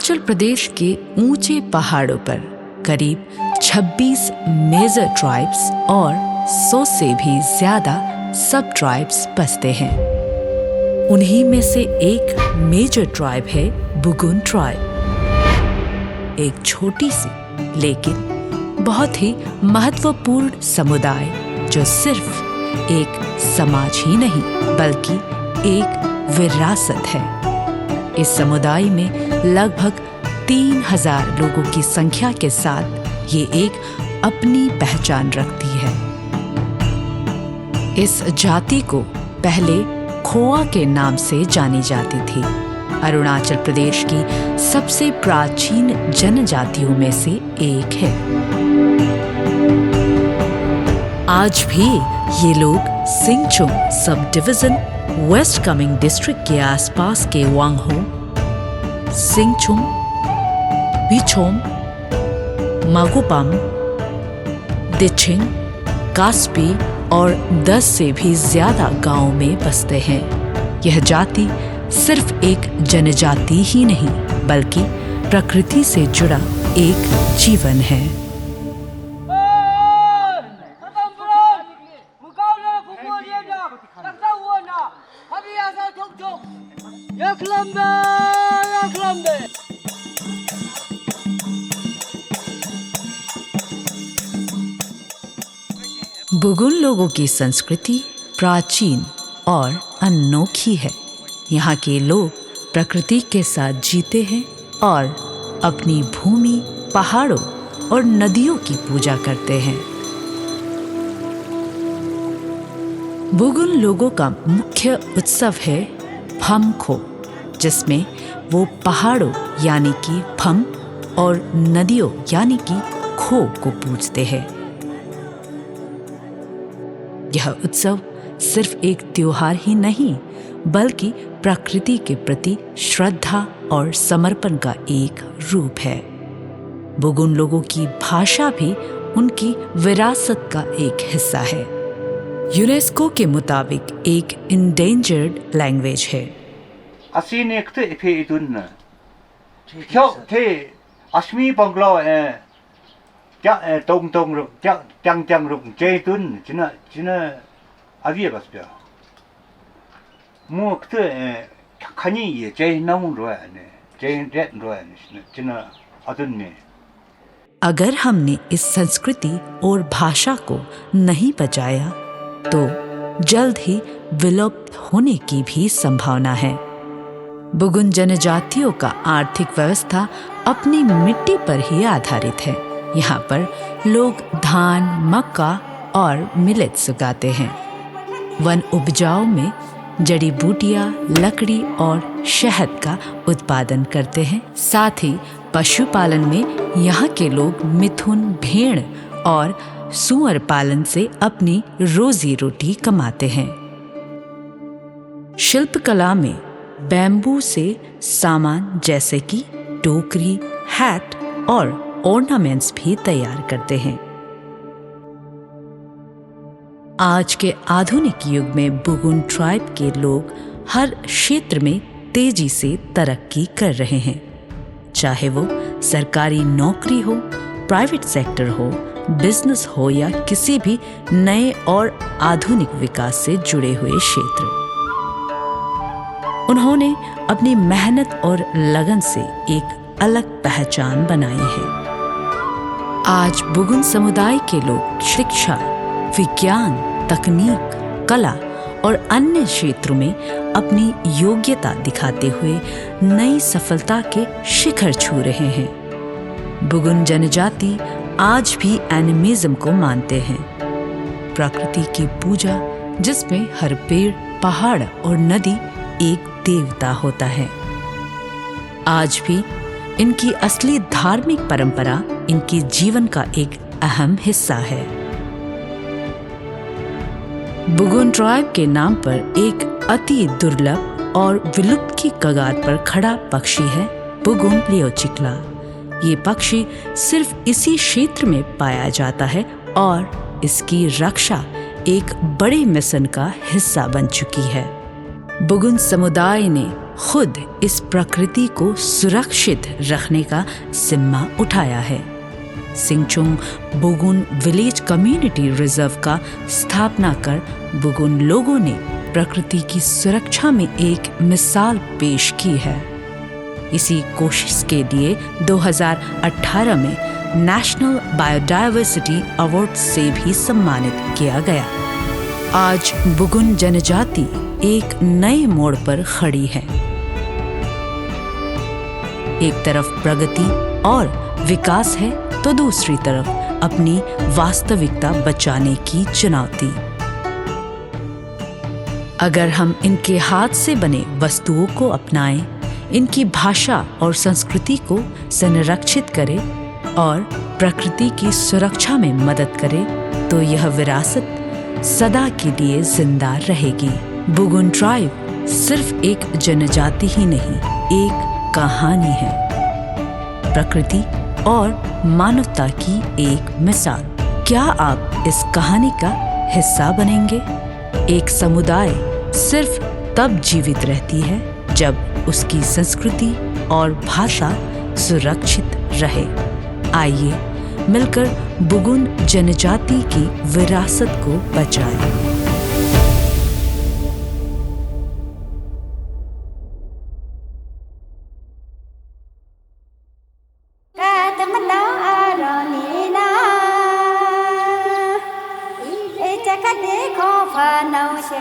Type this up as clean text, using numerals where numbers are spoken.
अरुणाचल प्रदेश के ऊंचे पहाड़ों पर करीब 26 मेजर ट्राइब्स और 100 से भी ज्यादा सब ट्राइब्स बसते हैं। उन्हीं में से एक मेजर ट्राइब है बुगुन ट्राइब। एक छोटी सी लेकिन बहुत ही महत्वपूर्ण समुदाय जो सिर्फ एक समाज ही नहीं बल्कि एक विरासत है। इस समुदाय में लगभग 3000 लोगों की संख्या के साथ ये एक अपनी पहचान रखती है। इस जाति को पहले खोआ के नाम से जानी जाती थी। अरुणाचल प्रदेश की सबसे प्राचीन जनजातियों में से एक है। आज भी ये लोग सिंगचुम sub division waste Kameng district के आसपास के वांगहो, सिंगचुम, बिचोम, मागुपाम, दिचिंग, कास्पी और 10 से भी ज्यादा गांवों में बसते हैं। यह जाति सिर्फ एक जनजाति ही नहीं बल्कि प्रकृति से जुड़ा एक जीवन है। बुगुन लोगों की संस्कृति प्राचीन और अनोखी है। यहाँ के लोग प्रकृति के साथ जीते हैं और अपनी भूमि, पहाड़ों और नदियों की पूजा करते हैं। बुगुन लोगों का मुख्य उत्सव है फम खो, जिसमें वो पहाड़ों यानी कि फम और नदियों यानी कि खो को पूजते हैं। यह उत्सव सिर्फ एक त्योहार ही नहीं बल्कि प्रकृति के प्रति श्रद्धा और समर्पण का एक रूप है। बुगुन लोगों की भाषा भी उनकी विरासत का एक हिस्सा है। यूनेस्को के मुताबिक एक इंडेंजर्ड लैंग्वेज है। असमी बंगला क्या तोंग तोंग रुक क्या टंग टंग रुक जय तुन जिना जिना अभी बस पिया मुक्त खनी ये जय नाउन रोया ने जय रेट रोया ने जिना अदुन में। अगर हमने इस संस्कृति और भाषा को नहीं बचाया तो जल्द ही विलुप्त होने की भी संभावना है। बुगुन जनजातियों का आर्थिक व्यवस्था अपनी मिट्टी पर ही आधारित है। यहाँ पर लोग धान, मक्का और मिलेट्स उगाते हैं। वन उपजाऊ में जड़ी बूटियां, लकड़ी और शहद का उत्पादन करते हैं। साथ ही पशुपालन में यहाँ के लोग मिथुन, भेड़ और सूअर पालन से अपनी रोजी रोटी कमाते हैं। शिल्पकला में बैम्बू से सामान जैसे कि टोकरी, हैट और ऑर्नामेंट्स भी तैयार करते हैं। आज के आधुनिक युग में बुगुन ट्राइब के लोग हर क्षेत्र में तेजी से तरक्की कर रहे हैं, चाहे वो सरकारी नौकरी हो, प्राइवेट सेक्टर हो, बिजनेस हो या किसी भी नए और आधुनिक विकास से जुड़े हुए क्षेत्र। उन्होंने अपनी मेहनत और लगन से एक अलग पहचान बनाई है। आज बुगुन समुदाय के लोग शिक्षा, विज्ञान, तकनीक, कला और अन्य क्षेत्रों में अपनी योग्यता दिखाते हुए नई सफलता के शिखर छू रहे हैं। बुगुन जनजाति आज भी एनिमिज्म को मानते हैं, प्रकृति की पूजा जिसमें हर पेड़, पहाड़ और नदी एक देवता होता है। आज भी इनकी असली धार्मिक परंपरा इनके जीवन का एक अहम हिस्सा है। बुगुन ट्राइब के नाम पर एक अति दुर्लभ और विलुप्त की कगार पर खड़ा पक्षी है बुगुन लियोचिक्ला। ये पक्षी सिर्फ इसी क्षेत्र में पाया जाता है और इसकी रक्षा एक बड़े मिशन का हिस्सा बन चुकी है। बुगुन समुदाय ने खुद इस प्रकृति को सुरक्षित रखने का जिम्मा उठाया है। Singchung Bugun village community reserve का स्थापना कर बुगुन लोगों ने प्रकृति की सुरक्षा में एक मिसाल पेश की है। इसी कोशिश के लिए 2018 में नेशनल बायोडायवर्सिटी अवार्ड से भी सम्मानित किया गया। आज बुगुन जनजाति एक नए मोड़ पर खड़ी है। एक तरफ प्रगति और विकास है तो दूसरी तरफ अपनी वास्तविकता बचाने की चुनौती। अगर हम इनके हाथ से बने वस्तुओं को अपनाएं, इनकी भाषा और संस्कृति को संरक्षित करें और प्रकृति की सुरक्षा में मदद करें तो यह विरासत सदा के लिए जिंदा रहेगी। बुगुन ट्राइब सिर्फ एक जनजाति ही नहीं, एक कहानी है, प्रकृति और मानवता की एक मिसाल। क्या आप इस कहानी का हिस्सा बनेंगे? एक समुदाय सिर्फ तब जीवित रहती है जब उसकी संस्कृति और भाषा सुरक्षित रहे। आइए मिलकर बुगुन जनजाति की विरासत को बचाएं। देखो फानौ से